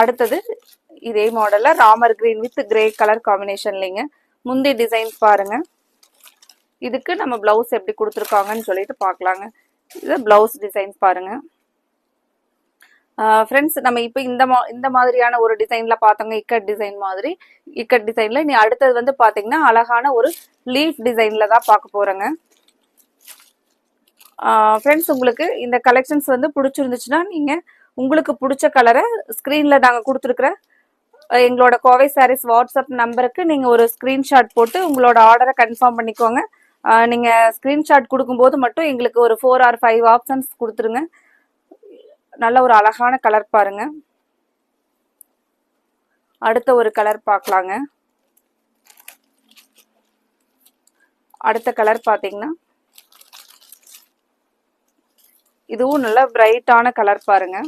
அடுத்தது இதே மாடல்ல Ramar green with grey colour காம்பினேஷன்லங்க. முந்தி டிசைன்ஸ் பாருங்க. இதுக்கு நம்ம பிளவுஸ் எப்படி கொடுத்துருக்காங்கன்னு சொல்லிட்டு பார்க்கலாங்க. இது பிளவுஸ் டிசைன்ஸ் பாருங்க. ஃப்ரெண்ட்ஸ், நம்ம இப்போ இந்த மாதிரியான ஒரு டிசைன்ல பார்த்தோங்க, இக்கட் டிசைன் மாதிரி. இக்கட் டிசைன்ல நீ அடுத்தது வந்து பாத்தீங்கன்னா அழகான ஒரு லீஃப் டிசைன்ல தான் பார்க்க போறேங்க. ஃப்ரெண்ட்ஸ், உங்களுக்கு இந்த கலெக்ஷன்ஸ் வந்து பிடிச்சிருந்துச்சுன்னா நீங்க உங்களுக்கு பிடிச்ச கலரை ஸ்கிரீன்ல நாங்க கொடுத்துருக்குற எங்களோட கோவை சாரீஸ் வாட்ஸ்அப் நம்பருக்கு நீங்க ஒரு ஸ்கிரீன்ஷாட் போட்டு உங்களோட ஆர்டரை கன்ஃபார்ம் பண்ணிக்கோங்க. நீங்க ஸ்கிரீன்ஷாட் கொடுக்கும்போது மட்டும் எங்களுக்கு ஒரு 4 or 5 ஆப்ஷன்ஸ் கொடுத்துருங்க. நல்ல ஒரு அழகான கலர் பாருங்க. அடுத்த ஒரு கலர் பார்க்கலாங்க. அடுத்த கலர் பாத்தீங்கன்னா இதுவும் நல்ல பிரைட்டான கலர் பாருங்க.